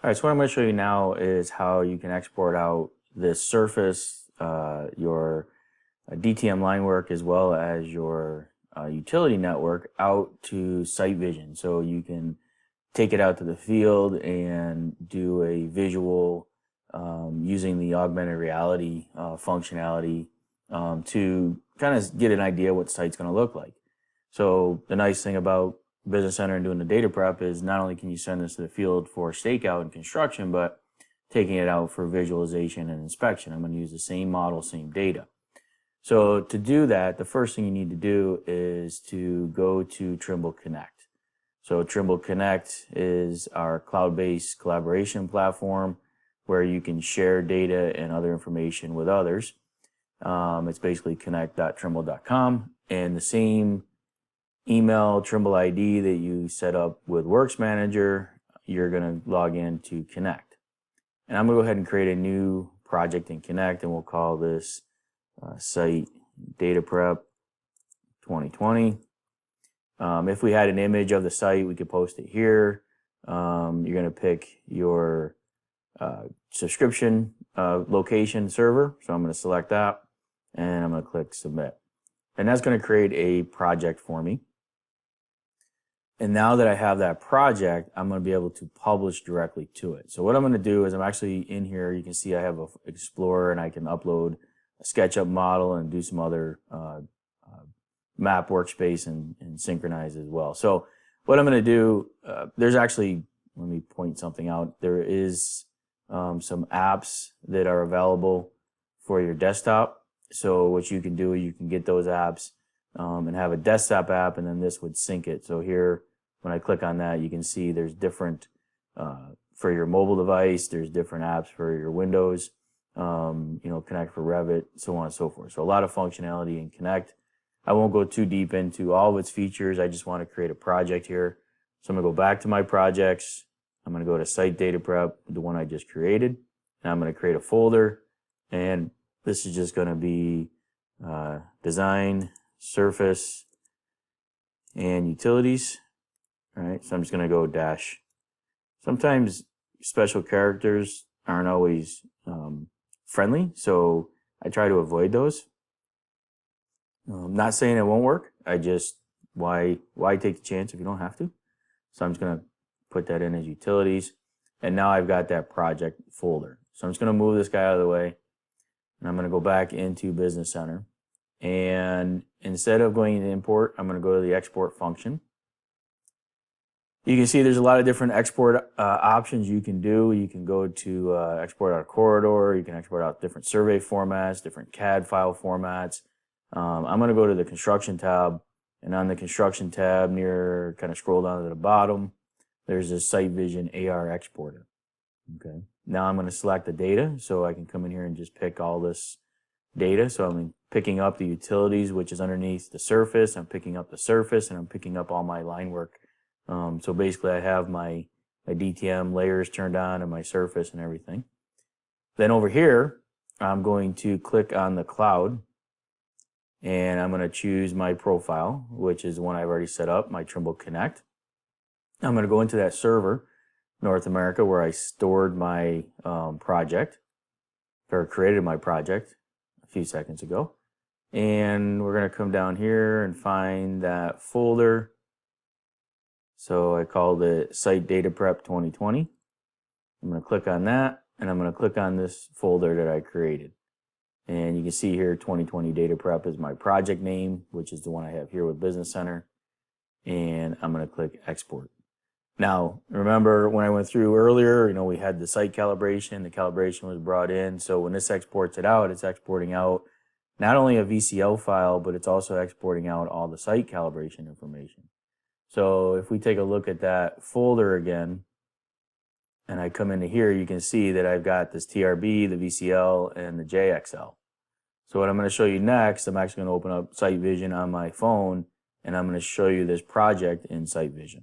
All right, so what I'm going to show you now is how you can export out this surface, your DTM line work, as well as your utility network out to SiteVision. So you can take it out to the field and do a visual using the augmented reality functionality to kind of get an idea what the site's going to look like. So the nice thing about Business Center and doing the data prep is not only can you send this to the field for stakeout and construction, but taking it out for visualization and inspection. I'm going to use the same model, same data. So to do that, the first thing you need to do is to go to Trimble Connect. So Trimble Connect is our cloud-based collaboration platform where you can share data and other information with others. It's basically connect.trimble.com, and the same email Trimble ID that you set up with Works Manager, you're going to log in to Connect. And I'm going to go ahead and create a new project in Connect, and we'll call this Site Data Prep 2020. If we had an image of the site, we could post it here. You're going to pick your subscription location server. So I'm going to select that, and I'm going to click Submit. And that's going to create a project for me. And now that I have that project, I'm going to be able to publish directly to it. So what I'm going to do is I'm actually in here. You can see I have an Explorer, and I can upload a SketchUp model and do some other map workspace and synchronize as well. So what I'm going to do, there's actually, let me point something out. There is some apps that are available for your desktop. So what you can do, you can get those apps and have a desktop app, and then this would sync it. So here, when I click on that, you can see there's different, for your mobile device, there's different apps for your Windows, Connect for Revit, so on and so forth. So a lot of functionality in Connect. I won't go too deep into all of its features. I just want to create a project here. So I'm going to go back to my projects. I'm going to go to Site Data Prep, the one I just created. And I'm going to create a folder. And this is just going to be Design, Surface, and Utilities. All right, so I'm just going to go dash. Sometimes special characters aren't always friendly, so I try to avoid those. Not saying it won't work. I just, why take the chance if you don't have to? So I'm just going to put that in as Utilities. And now I've got that project folder. So I'm just going to move this guy out of the way. And I'm going to go back into Business Center. And instead of going to import, I'm going to go to the export function. You can see there's a lot of different export options you can do. You can go to export out a corridor. You can export out different survey formats, different CAD file formats. I'm going to go to the construction tab, and on the construction tab near, kind of scroll down to the bottom, there's this SiteVision AR exporter. Okay. Now I'm going to select the data, so I can come in here and just pick all this data. So I'm picking up the utilities, which is underneath the surface. I'm picking up the surface, and I'm picking up all my line work. So basically I have my DTM layers turned on and my surface and everything. Then over here, I'm going to click on the cloud, and I'm going to choose my profile, which is the one I've already set up, my Trimble Connect. I'm going to go into that server, North America, where I stored my project, or created my project a few seconds ago. And we're going to come down here and find that folder. So I called it Site Data Prep 2020. I'm going to click on that, and I'm going to click on this folder that I created. And you can see here 2020 Data Prep is my project name, which is the one I have here with Business Center. And I'm going to click Export. Now, remember when I went through earlier, we had the site calibration. The calibration was brought in. So when this exports it out, it's exporting out not only a VCL file, but it's also exporting out all the site calibration information. So if we take a look at that folder again, and I come into here, you can see that I've got this TRB, the VCL, and the JXL. So what I'm going to show you next, I'm actually going to open up SiteVision on my phone, and I'm going to show you this project in SiteVision.